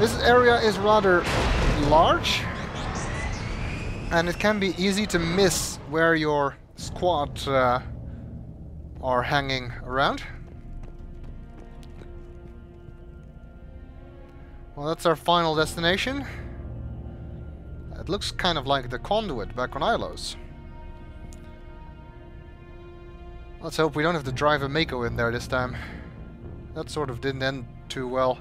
This area is rather large, and it can be easy to miss where your squad are hanging around. Well, that's our final destination. It looks kind of like the conduit back on Ilos. Let's hope we don't have to drive a Mako in there this time. That sort of didn't end too well.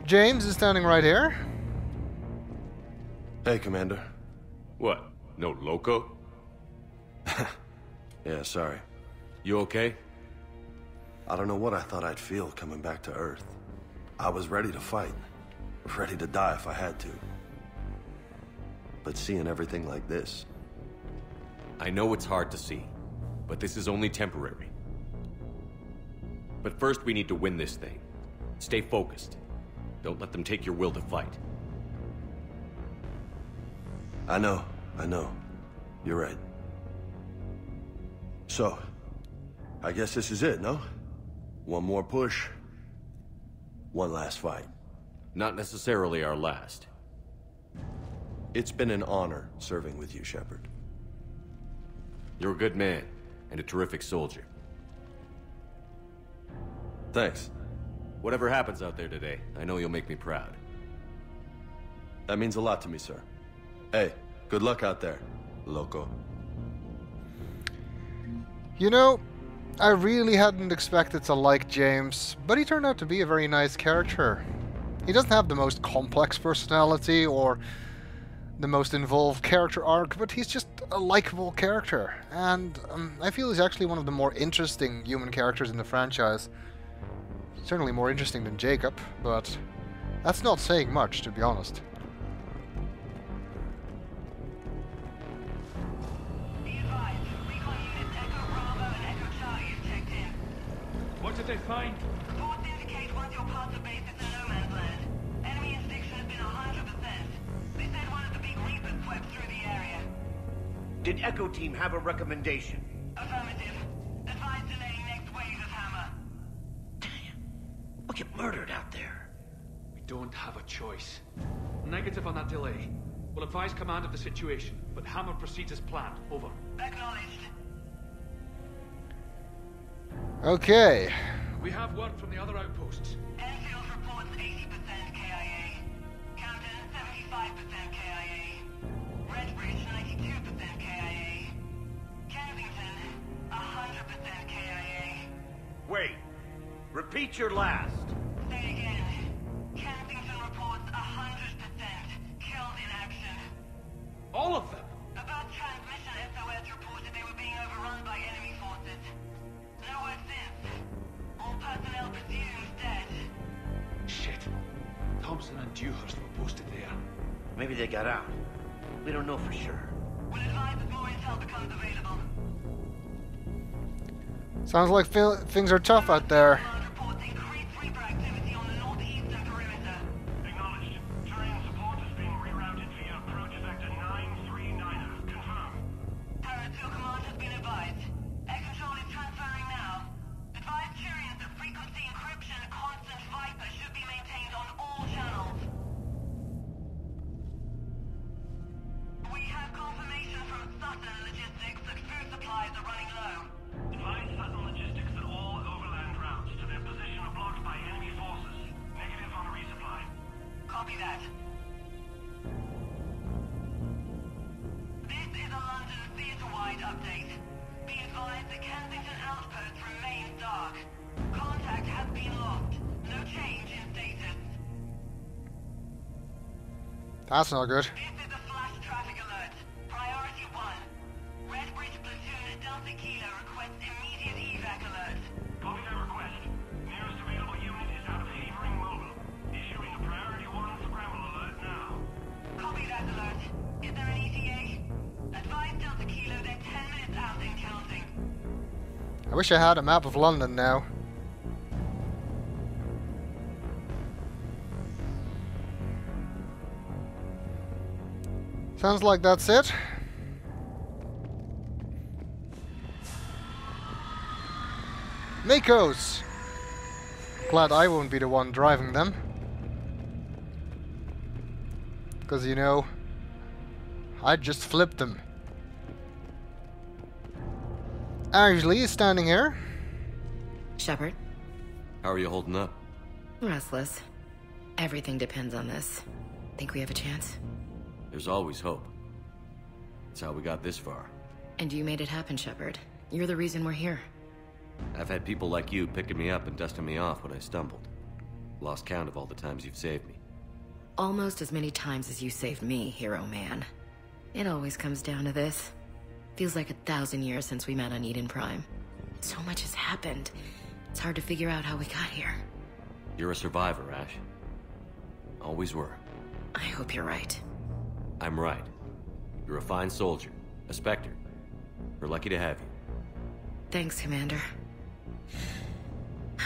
James is standing right here. Hey, Commander. What? No loco? Yeah, sorry. You okay? I don't know what I thought I'd feel coming back to Earth. I was ready to fight. Ready to die if I had to. But seeing everything like this... I know it's hard to see, but this is only temporary. But first we need to win this thing. Stay focused. Don't let them take your will to fight. I know. You're right. So, I guess this is it, no? One more push. One last fight. Not necessarily our last. It's been an honor serving with you, Shepard. You're a good man, and a terrific soldier. Thanks. Whatever happens out there today, I know you'll make me proud. That means a lot to me, sir. Hey, good luck out there, loco. You know, I really hadn't expected to like James, but he turned out to be a very nice character. He doesn't have the most complex personality or the most involved character arc, but he's just a likable character. And I feel he's actually one of the more interesting human characters in the franchise. Certainly more interesting than Jacob, but that's not saying much, to be honest. What did they find? Reports indicate once you're past the base, it's a no man's land. Enemy interdiction has been 100%. They said one of the big Reapers swept through the area. Did Echo Team have a recommendation? Affirmative. Advise delaying next wave of hammer. We'll get murdered out there. We don't have a choice. Negative on that delay. We'll advise command of the situation, but Hammer proceeds as planned. Over. Acknowledged. Okay. We have word from the other outposts. Enfield reports 80% KIA. Camden 75% KIA. Redbridge 92% KIA. Kensington 100% KIA. Wait. Repeat your last. Say again. Kensington reports 100% killed in action. All of them? About transmission, SOS reported they were being overrun by enemy forces. No word since. All personnel presumed dead. Shit. Thompson and Dewhurst were posted there. Maybe they got out. We don't know for sure. We'll advise as more intel becomes available. Sounds like things are tough out there. Command reports increased Reaper activity on the northeastern perimeter. Acknowledged. Terrain support is being rerouted via approach vector 939er. Confirmed. Parrot 2 command has been advised. Air control is transferring now. Advise Turians that frequency encryption and constant Viper should be maintained on all channels. We have confirmation from Sutton Logistics that food supplies are running low. Advise Sutton Logistics that all overland routes to their position are blocked by enemy forces. Negative on resupply. Copy that. This is a London theatre-wide update. Be advised that Kensington Outpost remains dark. Contact has been lost. No change in status. That's not good. This is a flash traffic alert. Priority 1. Redbridge platoon Delta Kilo requests immediate evac alert. Copy that request. Nearest available unit is out of Havering Mobile. Issuing a priority 1 scramble alert now. Copy that alert. Is there an ETA? Advise Delta Kilo they're 10 minutes out and counting. I wish I had a map of London now. Sounds like that's it. Makos! Glad I won't be the one driving them. Because, you know, I just flipped them. Ashley is standing here. Shepard? How are you holding up? Restless. Everything depends on this. Think we have a chance? There's always hope. That's how we got this far. And you made it happen, Shepard. You're the reason we're here. I've had people like you picking me up and dusting me off when I stumbled. Lost count of all the times you've saved me. Almost as many times as you saved me, hero man. It always comes down to this. Feels like 1,000 years since we met on Eden Prime. So much has happened. It's hard to figure out how we got here. You're a survivor, Ash. Always were. I hope you're right. I'm right. You're a fine soldier. A Spectre. We're lucky to have you. Thanks, Commander.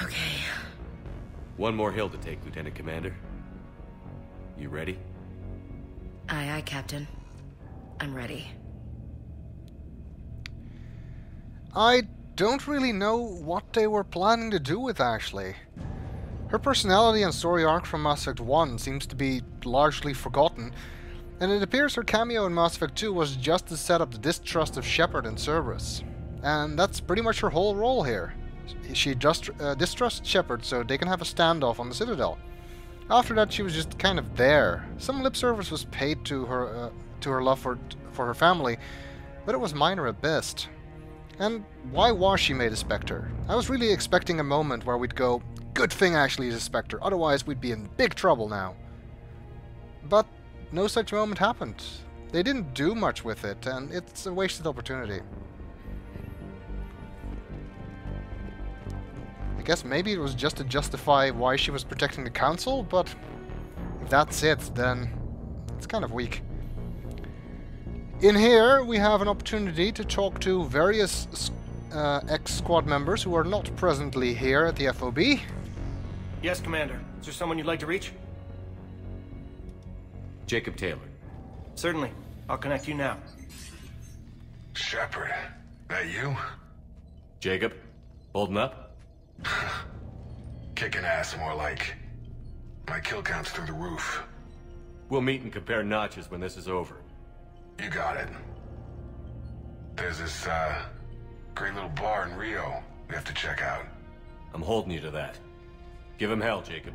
Okay. One more hill to take, Lieutenant Commander. You ready? Aye, aye, Captain. I'm ready. I don't really know what they were planning to do with Ashley. Her personality and story arc from Mass Effect 1 seems to be largely forgotten, and it appears her cameo in Mass Effect 2 was just to set up the distrust of Shepard and Cerberus. And that's pretty much her whole role here. She just distrusts Shepard so they can have a standoff on the Citadel. After that, she was just kind of there. Some lip service was paid to her love for her family, but it was minor at best. And why was she made a Spectre? I was really expecting a moment where we'd go, good thing Ashley is a Spectre, otherwise we'd be in big trouble now. But no such moment happened. They didn't do much with it, and it's a wasted opportunity. I guess maybe it was just to justify why she was protecting the Council, but if that's it, then it's kind of weak. In here, we have an opportunity to talk to various ex-squad members who are not presently here at the FOB. Yes, Commander. Is there someone you'd like to reach? Jacob Taylor. Certainly. I'll connect you now. Shepard, that you? Jacob, holding up? Kicking ass, more like. My kill count's through the roof. We'll meet and compare notches when this is over. You got it. There's this, great little bar in Rio we have to check out. I'm holding you to that. Give him hell, Jacob.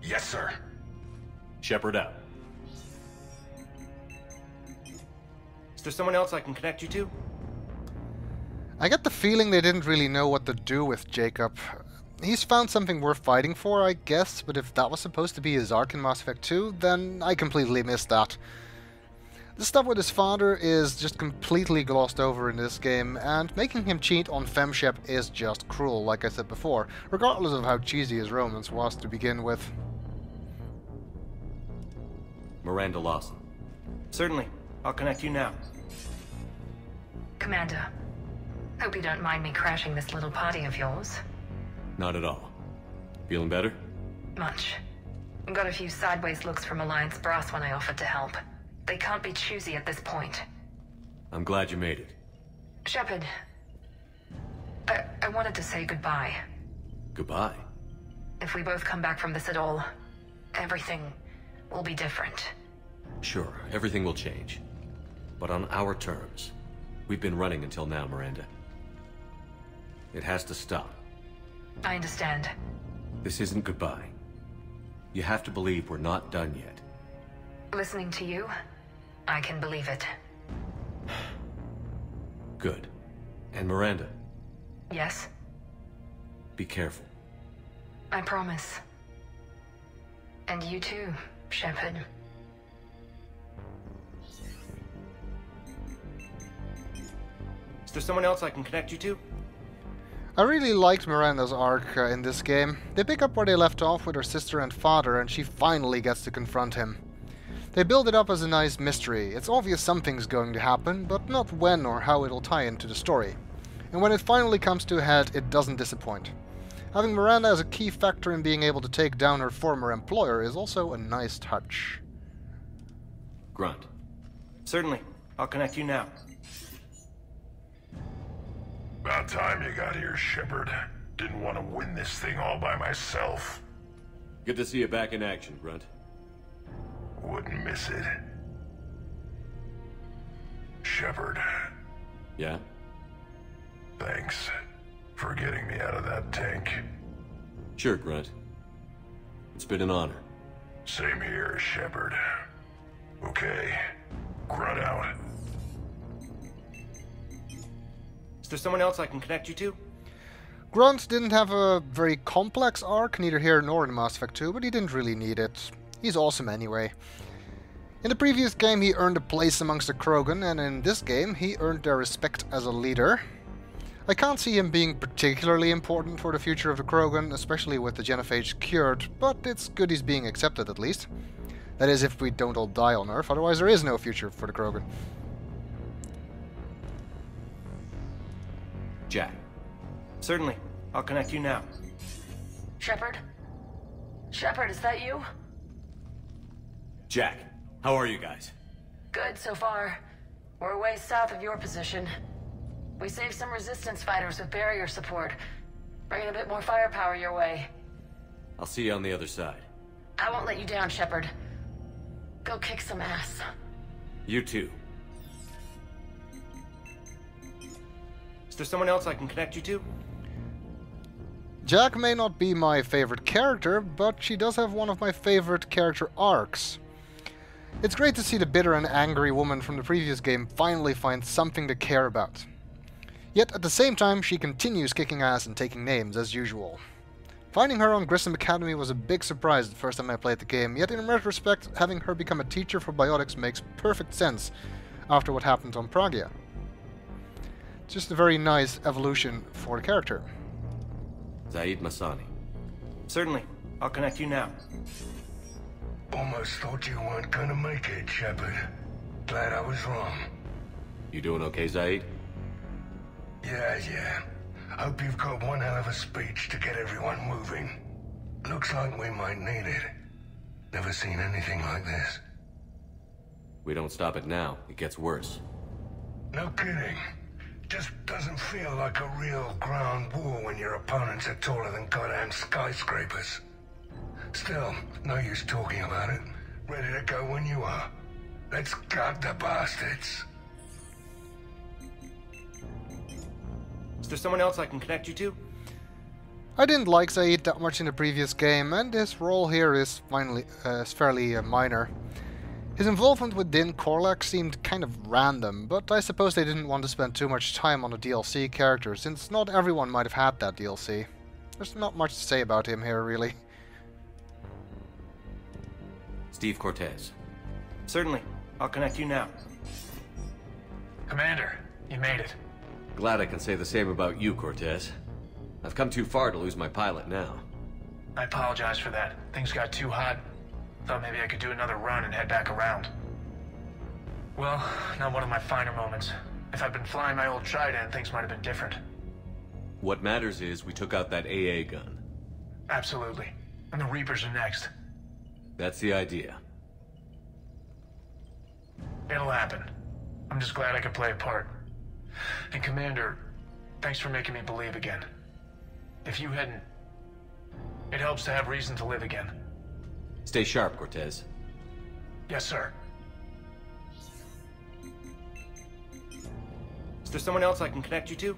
Yes, sir. Shepard out. Is there someone else I can connect you to? I get the feeling they didn't really know what to do with Jacob. He's found something worth fighting for, I guess, but if that was supposed to be his arc in Mass Effect 2, then I completely missed that. The stuff with his father is just completely glossed over in this game, and making him cheat on FemShep is just cruel, like I said before, regardless of how cheesy his romance was to begin with. Miranda Lawson. Certainly. I'll connect you now. Commander, hope you don't mind me crashing this little party of yours. Not at all. Feeling better? Much. Got a few sideways looks from Alliance brass when I offered to help. They can't be choosy at this point. I'm glad you made it. Shepard, I wanted to say goodbye. Goodbye. If we both come back from this at all, everything will be different. Sure, everything will change. But on our terms. We've been running until now, Miranda. It has to stop. I understand. This isn't goodbye. You have to believe we're not done yet. Listening to you, I can believe it. Good. And Miranda, Yes, be careful. I promise. And you too, Shepard. Is there someone else I can connect you to? I really liked Miranda's arc in this game. They pick up where they left off with her sister and father, and she finally gets to confront him. They build it up as a nice mystery. It's obvious something's going to happen, but not when or how it'll tie into the story. And when it finally comes to a head, it doesn't disappoint. Having Miranda as a key factor in being able to take down her former employer is also a nice touch. Grunt. Certainly. I'll connect you now. About time you got here, Shepard. Didn't want to win this thing all by myself. Good to see you back in action, Grunt. Wouldn't miss it. Shepard, Yeah? thanks for getting me out of that tank. Sure, Grunt. It's been an honor. Same here, Shepard. Okay, Grunt out. Is there someone else I can connect you to? Grunt didn't have a very complex arc, neither here nor in Mass Effect 2, but he didn't really need it. He's awesome anyway. In the previous game he earned a place amongst the Krogan, and in this game he earned their respect as a leader. I can't see him being particularly important for the future of the Krogan, especially with the genophage cured, but it's good he's being accepted at least. That is, if we don't all die on Earth, otherwise there is no future for the Krogan. Jack. Certainly. I'll connect you now. Shepard? Shepard, is that you? Jack, how are you guys? Good so far. We're way south of your position. We saved some resistance fighters with barrier support. Bringing a bit more firepower your way. I'll see you on the other side. I won't let you down, Shepard. Go kick some ass. You too. Is there someone else I can connect you to? Jack may not be my favorite character, but she does have one of my favorite character arcs. It's great to see the bitter and angry woman from the previous game finally find something to care about. Yet at the same time, she continues kicking ass and taking names as usual. Finding her on Grissom Academy was a big surprise the first time I played the game, yet in retrospect, having her become a teacher for biotics makes perfect sense after what happened on Pragia. Just a very nice evolution for the character. Zaid Masani. Certainly. I'll connect you now. Almost thought you weren't gonna make it, Shepard. Glad I was wrong. You doing okay, Zaid? Yeah. Hope you've got one hell of a speech to get everyone moving. Looks like we might need it. Never seen anything like this. We don't stop it now, it gets worse. No kidding. Just doesn't feel like a real ground war when your opponents are taller than goddamn skyscrapers. Still, no use talking about it. Ready to go when you are. Let's gut the bastards. Is there someone else I can connect you to? I didn't like Zaid that much in the previous game, and his role here is fairly minor. His involvement with Din Korlak seemed kind of random, but I suppose they didn't want to spend too much time on the DLC character, since not everyone might have had that DLC. There's not much to say about him here, really. Steve Cortez. Certainly. I'll connect you now. Commander, you made it. Glad I can say the same about you, Cortez. I've come too far to lose my pilot now. I apologize for that. Things got too hot. Thought maybe I could do another run and head back around. Well, not one of my finer moments. If I'd been flying my old Trident, things might have been different. What matters is we took out that AA gun. Absolutely. And the Reapers are next. That's the idea. It'll happen. I'm just glad I could play a part. And Commander, thanks for making me believe again. If you hadn't... It helps to have reason to live again. Stay sharp, Cortez. Yes, sir. Is there someone else I can connect you to?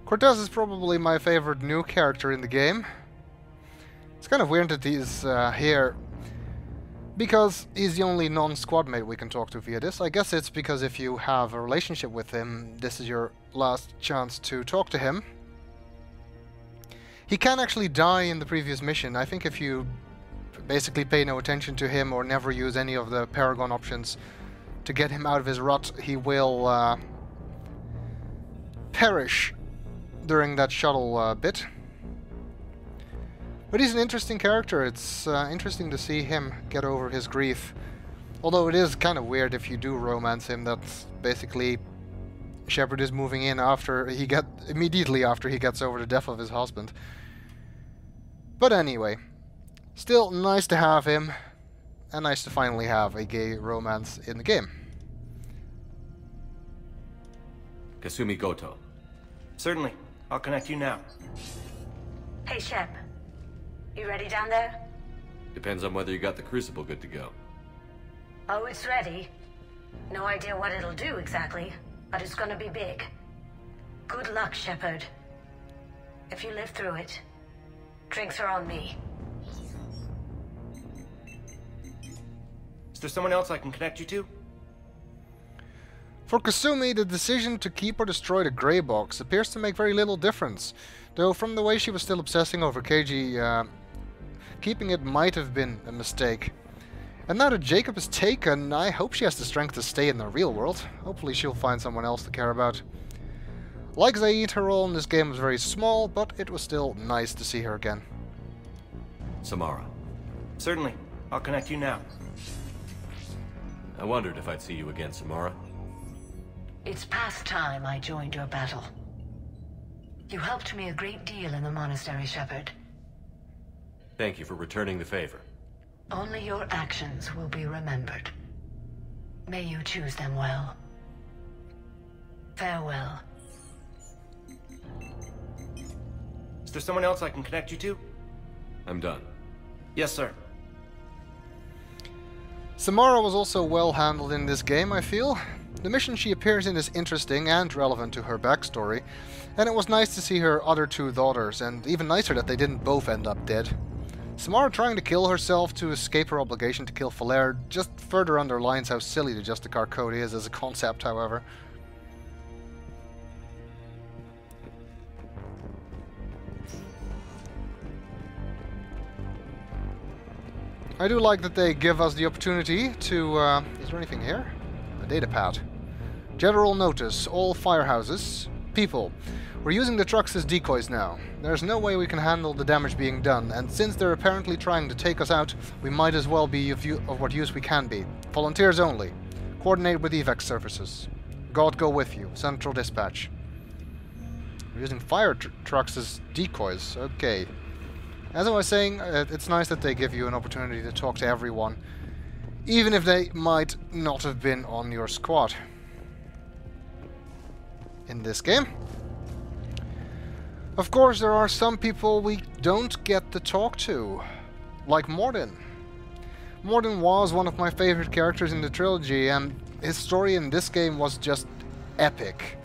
Cortez is probably my favorite new character in the game. It's kind of weird that he's here, because he's the only non-squad mate we can talk to via this. I guess it's because if you have a relationship with him, this is your last chance to talk to him. He can actually die in the previous mission. I think if you basically pay no attention to him or never use any of the Paragon options to get him out of his rut, he will perish during that shuttle bit. But he's an interesting character. It's interesting to see him get over his grief. Although it is kind of weird if you do romance him, that basically Shepard is moving in immediately after he gets over the death of his husband. But anyway, still nice to have him, and nice to finally have a gay romance in the game. Kasumi Goto. Certainly. I'll connect you now. Hey, Shep. You ready down there? Depends on whether you got the crucible good to go. Oh, it's ready. No idea what it'll do exactly, but it's gonna be big. Good luck, Shepard. If you live through it, drinks are on me. Is there someone else I can connect you to? For Kasumi, the decision to keep or destroy the grey box appears to make very little difference, though from the way she was still obsessing over KG, keeping it might have been a mistake. And now that Jacob is taken, I hope she has the strength to stay in the real world. Hopefully she'll find someone else to care about. Like Zaid, her role in this game was very small, but it was still nice to see her again. Samara. Certainly. I'll connect you now. I wondered if I'd see you again, Samara. It's past time I joined your battle. You helped me a great deal in the monastery, Shepard. Thank you for returning the favor. Only your actions will be remembered. May you choose them well. Farewell. Is there someone else I can connect you to? I'm done. Yes, sir. Samara was also well handled in this game, I feel. The mission she appears in is interesting and relevant to her backstory, and it was nice to see her other two daughters, and even nicer that they didn't both end up dead. Samara trying to kill herself to escape her obligation to kill Falair just further underlines how silly the Justicar Code is as a concept, however. I do like that they give us the opportunity to... is there anything here? A datapad. General notice, all firehouses. People. We're using the trucks as decoys now. There's no way we can handle the damage being done, and since they're apparently trying to take us out, we might as well be of what use we can be. Volunteers only. Coordinate with evac services. God go with you. Central dispatch. We're using fire trucks as decoys. Okay. As I was saying, it's nice that they give you an opportunity to talk to everyone, even if they might not have been on your squad. In this game. Of course, there are some people we don't get to talk to, like Mordin. Mordin was one of my favorite characters in the trilogy, and his story in this game was just epic.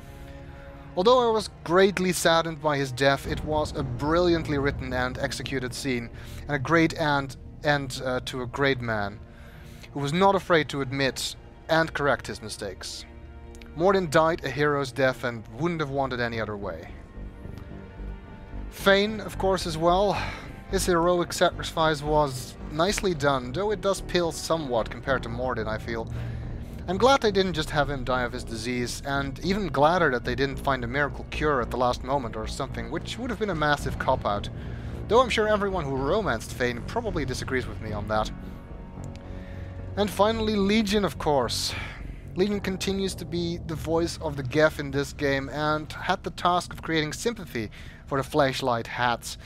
Although I was greatly saddened by his death, it was a brilliantly written and executed scene, and a great end to a great man, who was not afraid to admit and correct his mistakes. Mordin died a hero's death and wouldn't have wanted any other way. Fane, of course, as well. His heroic sacrifice was nicely done, though it does pale somewhat compared to Mordin, I feel. I'm glad they didn't just have him die of his disease, and even gladder that they didn't find a miracle cure at the last moment or something, which would have been a massive cop-out. Though I'm sure everyone who romanced Fane probably disagrees with me on that. And finally, Legion, of course. Legion continues to be the voice of the Geth in this game, and had the task of creating sympathy for the flashlight heads,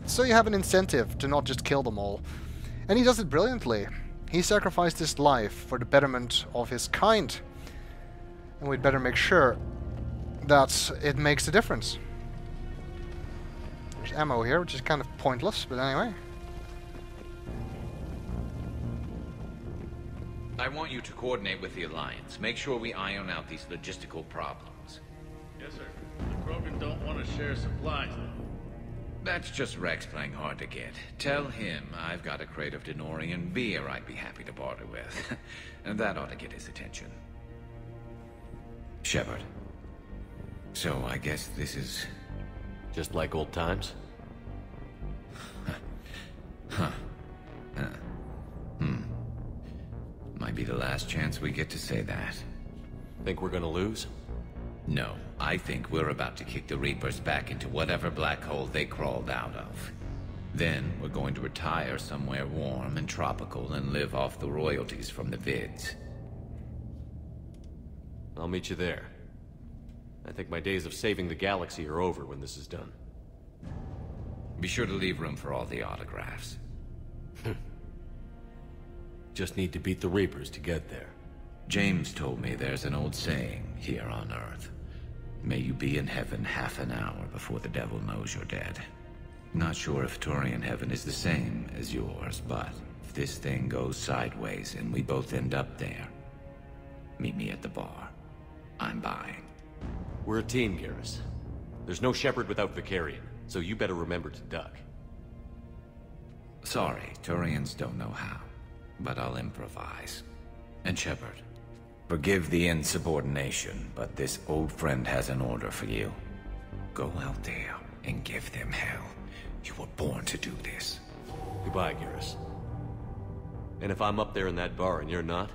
so you have an incentive to not just kill them all. And he does it brilliantly. He sacrificed his life for the betterment of his kind. And we'd better make sure that it makes a difference. There's ammo here, which is kind of pointless, but anyway. I want you to coordinate with the Alliance. Make sure we iron out these logistical problems. Yes, sir. The Krogan don't want to share supplies, though. That's just Rex playing hard to get. Tell him I've got a crate of Denorian beer I'd be happy to barter with. And that ought to get his attention. Shepard. So I guess this is... just like old times? Might be the last chance we get to say that. Think we're gonna lose? No, I think we're about to kick the Reapers back into whatever black hole they crawled out of. Then we're going to retire somewhere warm and tropical and live off the royalties from the vids. I'll meet you there. I think my days of saving the galaxy are over when this is done. Be sure to leave room for all the autographs. Just need to beat the Reapers to get there. James told me there's an old saying here on Earth. May you be in heaven half an hour before the devil knows you're dead. Not sure if Turian heaven is the same as yours, but if this thing goes sideways and we both end up there, meet me at the bar. I'm buying. We're a team, Garrus. There's no Shepard without Vicarian, so you better remember to duck. Sorry, Turians don't know how, but I'll improvise. And Shepard, forgive the insubordination, but this old friend has an order for you. Go out there and give them hell. You were born to do this. Goodbye, Garrus. And if I'm up there in that bar and you're not,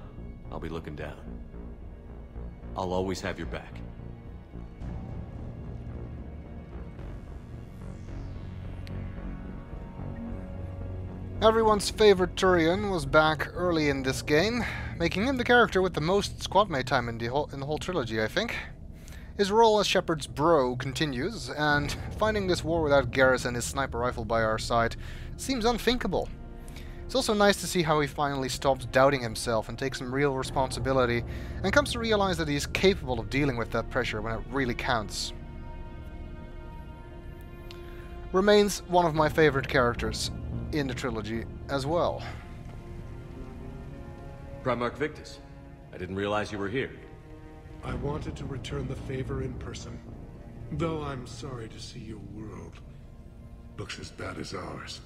I'll be looking down. I'll always have your back. Everyone's favorite Turian was back early in this game, making him the character with the most squadmate time in the whole trilogy, I think. His role as Shepard's bro continues, and finding this war without Garrus and his sniper rifle by our side seems unthinkable. It's also nice to see how he finally stops doubting himself and takes some real responsibility, and comes to realize that he's capable of dealing with that pressure when it really counts. Remains one of my favorite characters in the trilogy as well. Primarch Victus, I didn't realize you were here. I wanted to return the favor in person, though I'm sorry to see your world looks as bad as ours.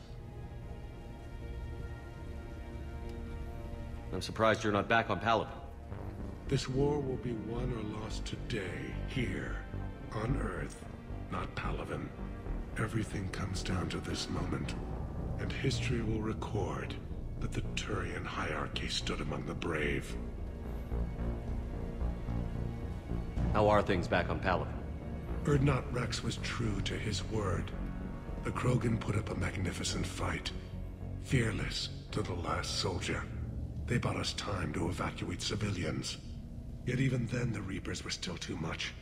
I'm surprised you're not back on Palaven. This war will be won or lost today, here, on Earth, not Palaven. Everything comes down to this moment. And history will record that the Turian hierarchy stood among the brave. How are things back on Palaven? Urdnot Rex was true to his word. The Krogan put up a magnificent fight. Fearless to the last soldier. They bought us time to evacuate civilians. Yet even then the Reapers were still too much.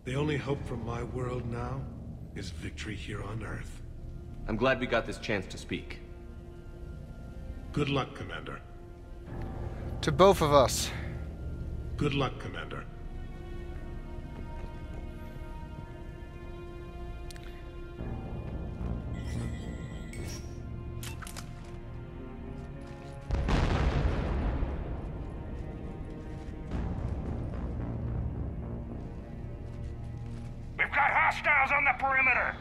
The only hope for my world now is victory here on Earth. I'm glad we got this chance to speak. Good luck, Commander. To both of us. Good luck, Commander. We've got hostiles on the perimeter!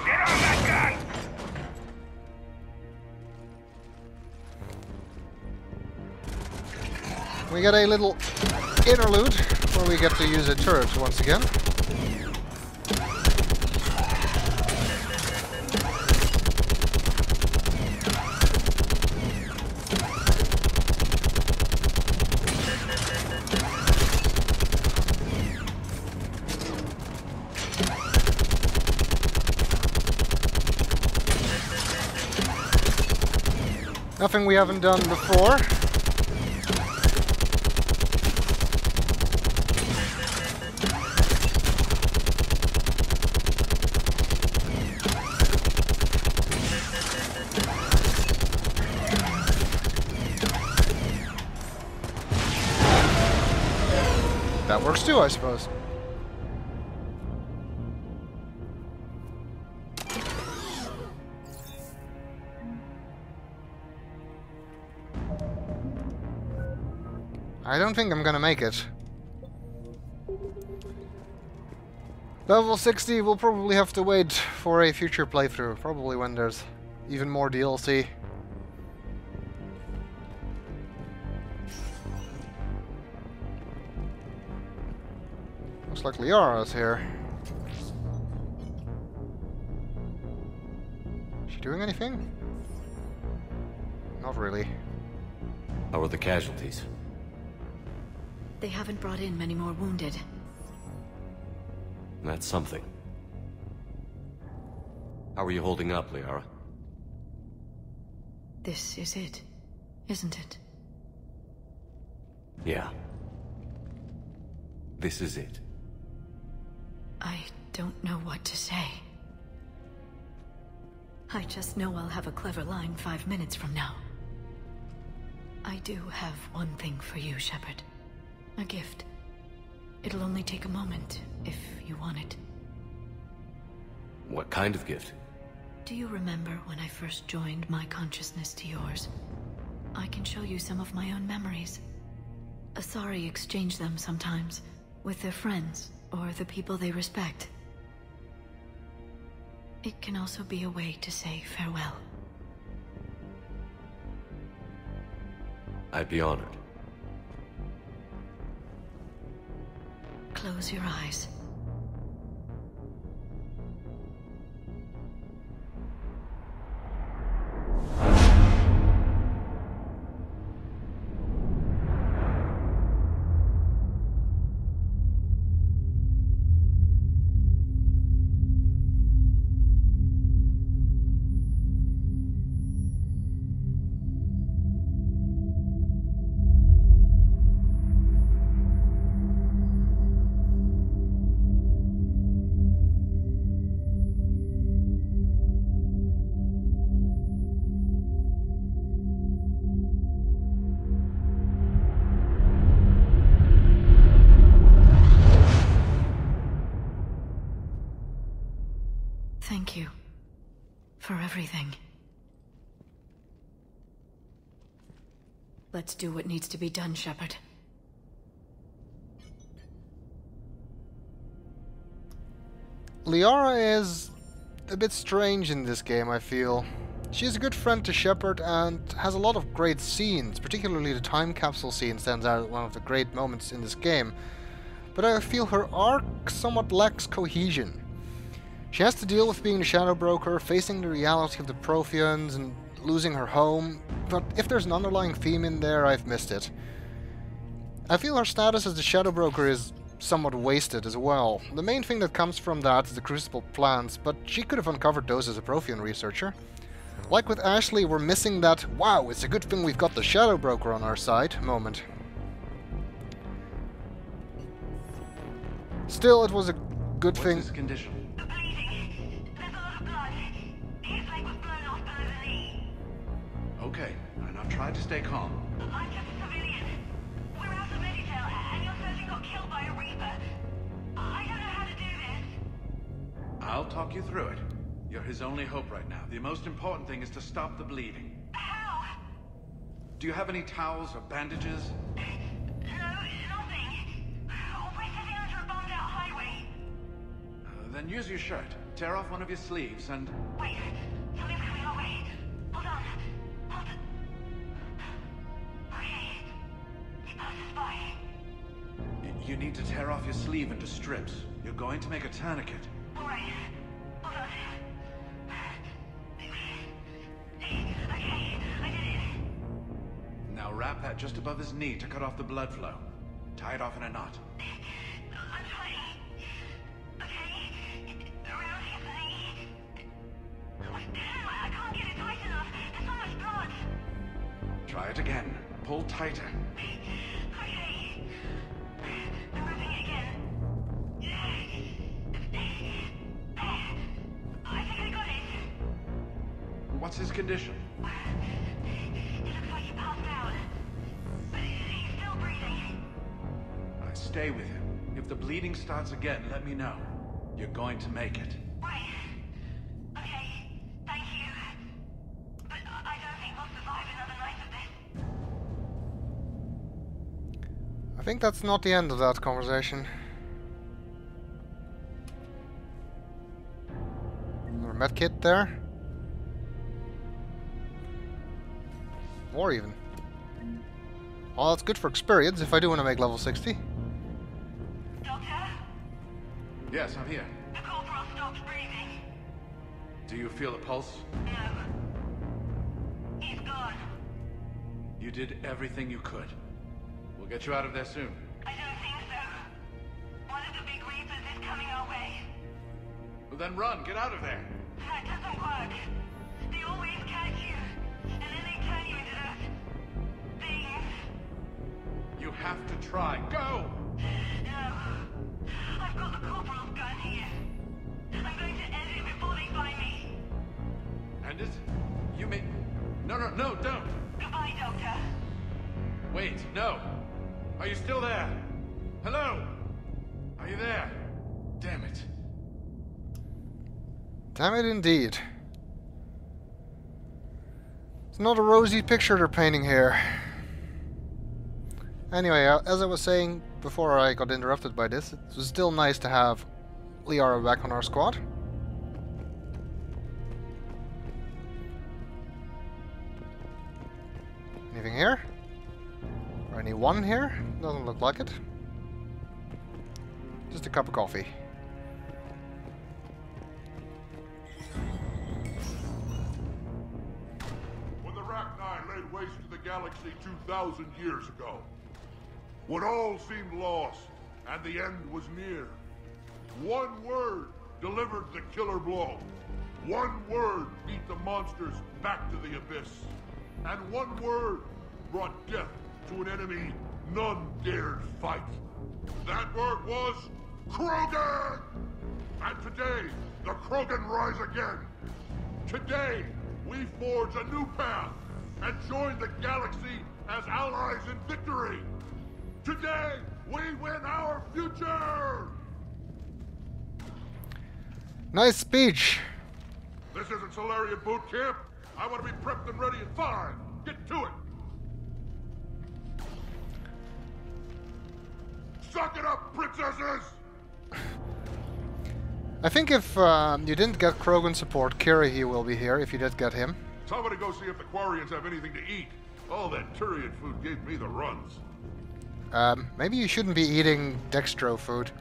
Get on that gun! We get a little interlude where we get to use a turret once again. Nothing we haven't done before. That works too, I suppose. I don't think I'm gonna make it. Level 60, we'll probably have to wait for a future playthrough, probably when there's even more DLC. Looks like Liara's here. Is she doing anything? Not really. How are the casualties? They haven't brought in many more wounded. That's something. How are you holding up, Liara? This is it, isn't it? Yeah. This is it. I don't know what to say. I just know I'll have a clever line 5 minutes from now. I do have one thing for you, Shepard. A gift. It'll only take a moment, if you want it. What kind of gift? Do you remember when I first joined my consciousness to yours? I can show you some of my own memories. Asari exchange them sometimes, with their friends, or the people they respect. It can also be a way to say farewell. I'd be honored. Close your eyes. Thank you for everything. Let's do what needs to be done, Shepard. Liara is a bit strange in this game, I feel. She is a good friend to Shepard and has a lot of great scenes, particularly the time capsule scene stands out as one of the great moments in this game. But I feel her arc somewhat lacks cohesion. She has to deal with being the Shadow Broker, facing the reality of the Protheans, and losing her home, but if there's an underlying theme in there, I've missed it. I feel her status as the Shadow Broker is somewhat wasted as well. The main thing that comes from that is the Crucible plans, but she could have uncovered those as a Prothean researcher. Like with Ashley, we're missing that, wow, it's a good thing we've got the Shadow Broker on our side moment. Still, it was a good thing. What's his condition? Okay, and I've tried to stay calm. I'm just a civilian. We're out of Meditail, and your surgeon got killed by a Reaper. I don't know how to do this. I'll talk you through it. You're his only hope right now. The most important thing is to stop the bleeding. How? Do you have any towels or bandages? No, nothing. We're sitting under a bombed-out highway. Then use your shirt. Tear off one of your sleeves and... Wait, something's coming our way. Hold on. Okay. He passed us by. You need to tear off your sleeve into strips. You're going to make a tourniquet. Alright. Hold on. Okay, I did it. Now wrap that just above his knee to cut off the blood flow. Tie it off in a knot. I'm trying. Okay. Around his knee. I can't get it tight enough. There's so much blood. Try it again. Pull tighter. Okay. I'm ripping it again. I think I got it. What's his condition? It looks like he passed out. But he's still breathing. Stay with him. If the bleeding starts again, let me know. You're going to make it. Right. Okay. Thank you. But I don't think we'll survive another night of this. I think that's not the end of that conversation. Another medkit there. Or even. Well, that's good for experience if I do want to make level 60. Doctor? Yes, I'm here. The corporal stopped breathing. Do you feel a pulse? No. He's gone. You did everything you could. We'll get you out of there soon. I don't think so. One of the big Reapers is coming our way. Well, then run. Get out of there. That doesn't work. They always catch you, and then they turn you into those things. You have to try. Go! No. I've got the corporal's gun here. I'm going to end it before they find me. End it? You may... No, don't! Goodbye, Doctor. Wait, no. Are you still there? Hello? there. Damn it. Damn it indeed. It's not a rosy picture they're painting here. Anyway, as I was saying before I got interrupted by this, it was still nice to have Liara back on our squad. Anything here? Or anyone here? Doesn't look like it. Just a cup of coffee. When the Rachni laid waste to the galaxy 2,000 years ago, when all seemed lost and the end was near, one word delivered the killer blow. One word beat the monsters back to the abyss. And one word brought death to an enemy none dared fight. That word was Krogan! And today, the Krogan rise again. Today, we forge a new path and join the galaxy as allies in victory. Today, we win our future! Nice speech. This isn't Solarian boot camp. I want to be prepped and ready at 5. Get to it! Suck it up, princesses! I think if you didn't get Krogan support, Kirihi will be here if you did get him. Somebody go see if the Quarians have anything to eat. All that Turian food gave me the runs. Maybe you shouldn't be eating dextro food.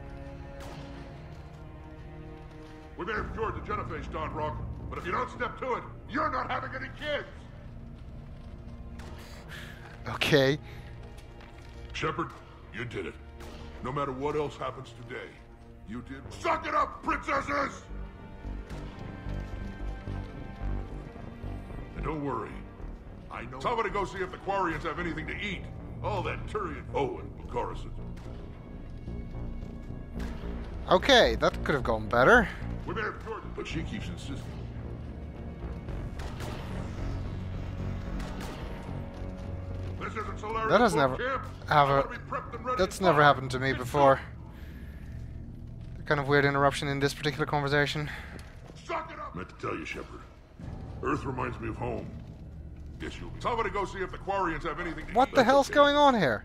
We may have cured the genophage, Don Rock, but if you don't step to it, you're not having any kids! Okay. Shepard, you did it. No matter what else happens today, you did. Suck it up, princesses! And don't worry. I know. Somebody go see if the Quarians have anything to eat. All that Turian. Oh, and Coruscant. Okay, that could have gone better. We may have cured, but she keeps insisting. This isn't Solarian. That has never that's never happened to me before. Kind of weird interruption in this particular conversation. Suck it up! Meant to tell you, Shepard. Earth reminds me of home. Guess you'll be. Somebody go see if the Quarians have anything to eat. What the hell's going on here?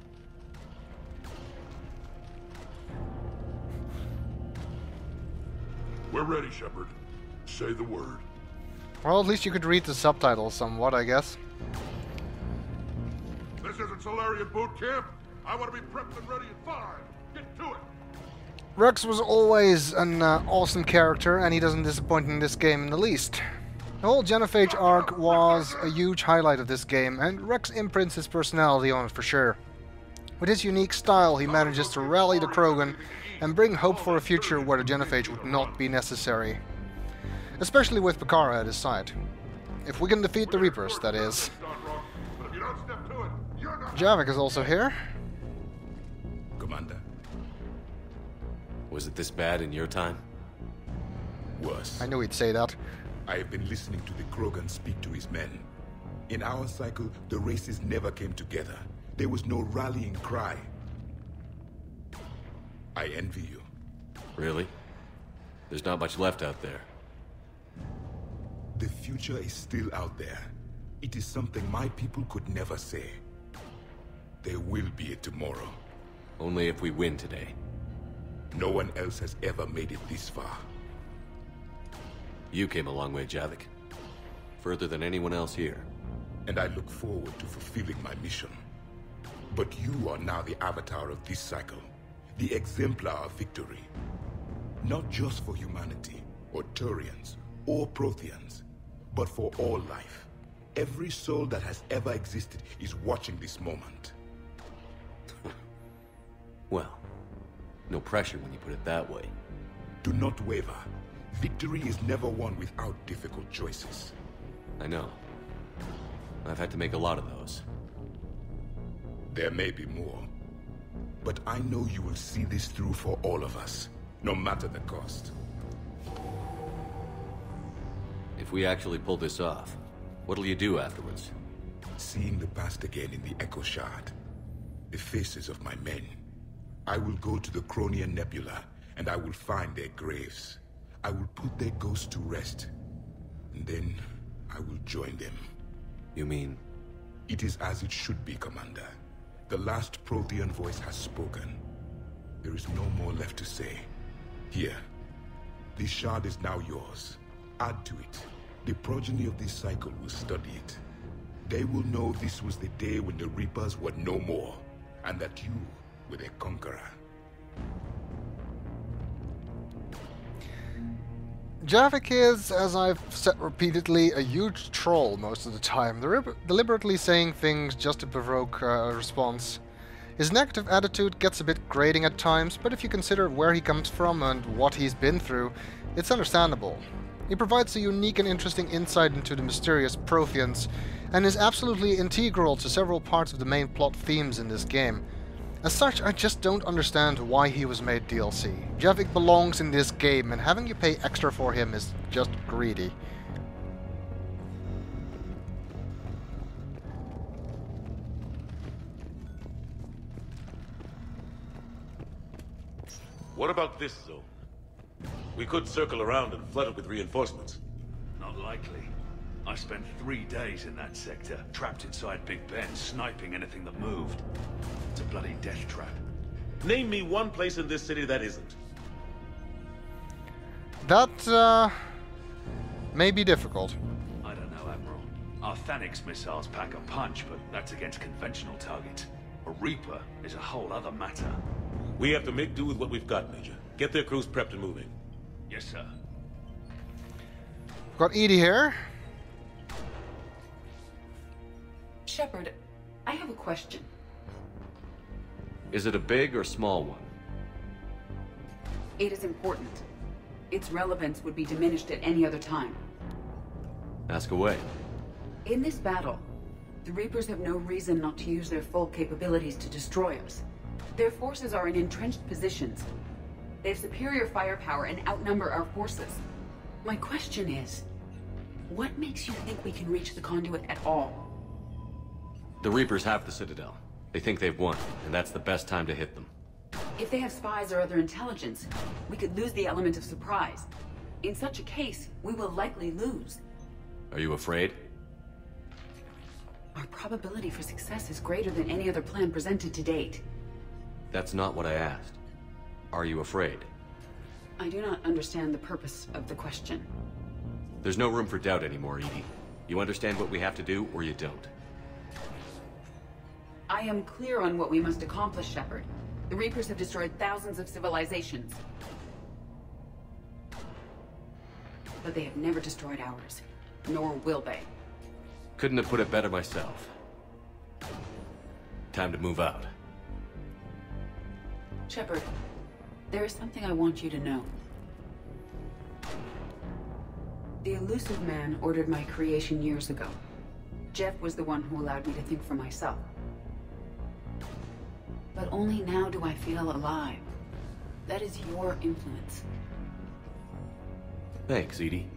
We're ready, Shepard. Say the word. Well, at least you could read the subtitles somewhat, I guess. This isn't Solarian boot camp. I want to be prepped and ready at 5. Get to it. Rex was always an awesome character, and he doesn't disappoint in this game in the least. The whole Genophage arc was a huge highlight of this game, and Rex imprints his personality on it for sure. With his unique style, he manages to rally the Krogan and bring hope for a future where the Genophage would not be necessary. Especially with Bakara at his side. If we can defeat the Reapers, that is. Javik is also here. Commander. Was it this bad in your time? Worse. I knew he'd say that. I have been listening to the Krogan speak to his men. In our cycle, the races never came together. There was no rallying cry. I envy you. Really? There's not much left out there. The future is still out there. It is something my people could never say. There will be a tomorrow. Only if we win today. No one else has ever made it this far. You came a long way, Javik. Further than anyone else here. And I look forward to fulfilling my mission. But you are now the avatar of this cycle. The exemplar of victory. Not just for humanity, or Turians, or Protheans, but for all life. Every soul that has ever existed is watching this moment. Well, no pressure when you put it that way. Do not waver. Victory is never won without difficult choices. I know. I've had to make a lot of those. There may be more. But I know you will see this through for all of us, no matter the cost. If we actually pull this off, what'll you do afterwards? Seeing the past again in the Echo Shard, the faces of my men, I will go to the Cronian Nebula and I will find their graves. I will put their ghosts to rest, and then I will join them. You mean? It is as it should be, Commander. The last Prothean voice has spoken. There is no more left to say. Here. This shard is now yours. Add to it. The progeny of this cycle will study it. They will know this was the day when the Reapers were no more, and that you were their conqueror. Javik is, as I've said repeatedly, a huge troll most of the time, deliberately saying things just to provoke a response. His negative attitude gets a bit grating at times, but if you consider where he comes from and what he's been through, it's understandable. He provides a unique and interesting insight into the mysterious Protheans, and is absolutely integral to several parts of the main plot themes in this game. As such, I just don't understand why he was made DLC. Javik belongs in this game, and having you pay extra for him is just greedy. What about this zone? We could circle around and flood it with reinforcements. Not likely. I spent 3 days in that sector, trapped inside Big Ben, sniping anything that moved. It's a bloody death trap. Name me one place in this city that isn't. That, may be difficult. I don't know, Admiral. Our Thanix missiles pack a punch, but that's against conventional targets. A Reaper is a whole other matter. We have to make do with what we've got, Major. Get their crews prepped and moving. Yes, sir. We've got Edie here. Shepard, I have a question. Is it a big or small one? It is important. Its relevance would be diminished at any other time. Ask away. In this battle, the Reapers have no reason not to use their full capabilities to destroy us. Their forces are in entrenched positions. They have superior firepower and outnumber our forces. My question is, what makes you think we can reach the conduit at all? The Reapers have the Citadel. They think they've won, and that's the best time to hit them. If they have spies or other intelligence, we could lose the element of surprise. In such a case, we will likely lose. Are you afraid? Our probability for success is greater than any other plan presented to date. That's not what I asked. Are you afraid? I do not understand the purpose of the question. There's no room for doubt anymore, Edie. You understand what we have to do, or you don't. I am clear on what we must accomplish, Shepard. The Reapers have destroyed thousands of civilizations. But they have never destroyed ours. Nor will they. Couldn't have put it better myself. Time to move out. Shepard, there is something I want you to know. The Elusive Man ordered my creation years ago. Jeff was the one who allowed me to think for myself. But only now do I feel alive. That is your influence. Thanks, Edie.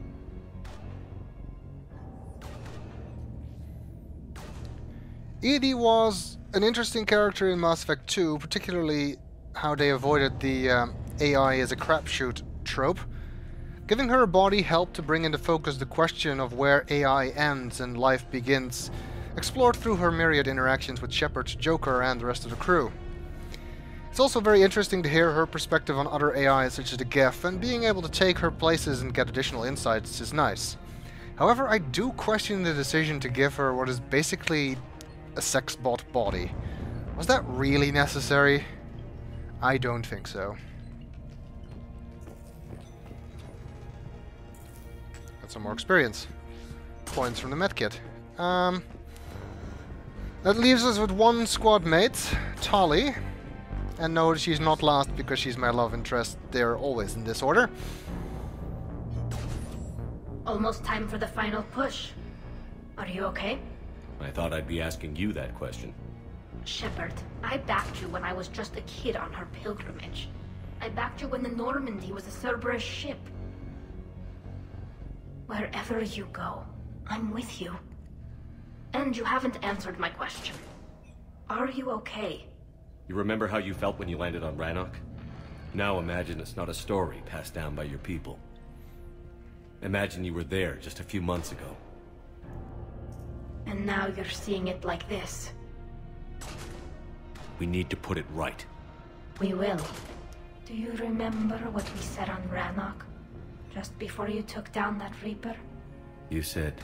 Edie was an interesting character in Mass Effect 2, particularly how they avoided the AI as a crapshoot trope. Giving her a body helped to bring into focus the question of where AI ends and life begins, explored through her myriad interactions with Shepard, Joker, and the rest of the crew. It's also very interesting to hear her perspective on other AIs such as the Geth, and being able to take her places and get additional insights is nice. However, I do question the decision to give her what is basically a sex bot body. Was that really necessary? I don't think so. Got some more experience. Points from the medkit. That leaves us with one squad mate, Tali. And no, she's not last because she's my love interest. They're always in this order. Almost time for the final push. Are you okay? I thought I'd be asking you that question. Shepard, I backed you when I was just a kid on her pilgrimage. I backed you when the Normandy was a Cerberus ship. Wherever you go, I'm with you. And you haven't answered my question. Are you okay? You remember how you felt when you landed on Rannoch? Now imagine it's not a story passed down by your people. Imagine you were there just a few months ago. And now you're seeing it like this. We need to put it right. We will. Do you remember what we said on Rannoch? Just before you took down that Reaper? You said,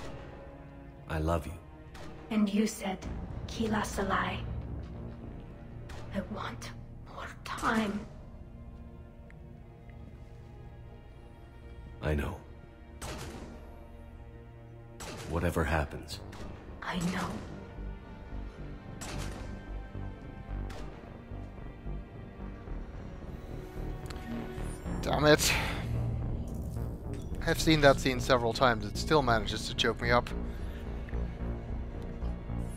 I love you. And you said, Kila Salai. I want more time. I know. Whatever happens. I know. Damn it. I've seen that scene several times. It still manages to choke me up.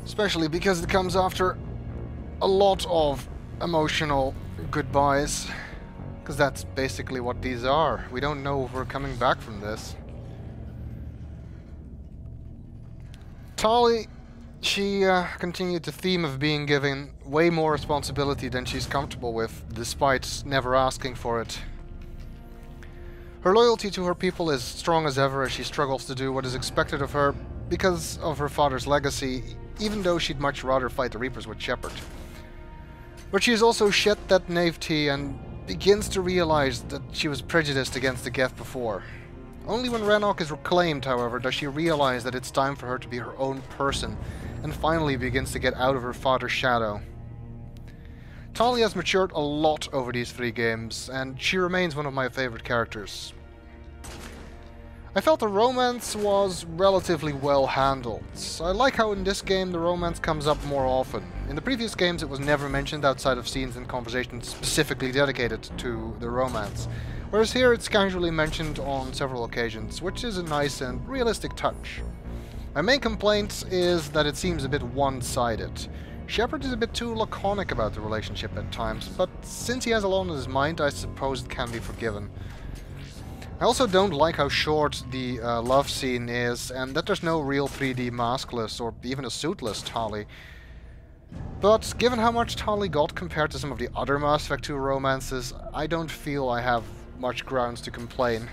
Especially because it comes after a lot of emotional goodbyes. Because that's basically what these are. We don't know if we're coming back from this. Tali, she continued the theme of being given way more responsibility than she's comfortable with, despite never asking for it. Her loyalty to her people is strong as ever as she struggles to do what is expected of her because of her father's legacy, even though she'd much rather fight the Reapers with Shepard. But she has also shed that naivety and begins to realize that she was prejudiced against the Geth before. Only when Rannoch is reclaimed, however, does she realize that it's time for her to be her own person, and finally begins to get out of her father's shadow. Tali has matured a lot over these 3 games, and she remains one of my favorite characters. I felt the romance was relatively well handled. I like how in this game the romance comes up more often. In the previous games it was never mentioned outside of scenes and conversations specifically dedicated to the romance, whereas here it's casually mentioned on several occasions, which is a nice and realistic touch. My main complaint is that it seems a bit one-sided. Shepard is a bit too laconic about the relationship at times, but since he has a lot on his mind, I suppose it can be forgiven. I also don't like how short the love scene is, and that there's no real 3D maskless or even a suitless Tali. But given how much Tali got compared to some of the other Mass Effect 2 romances, I don't feel I have much grounds to complain.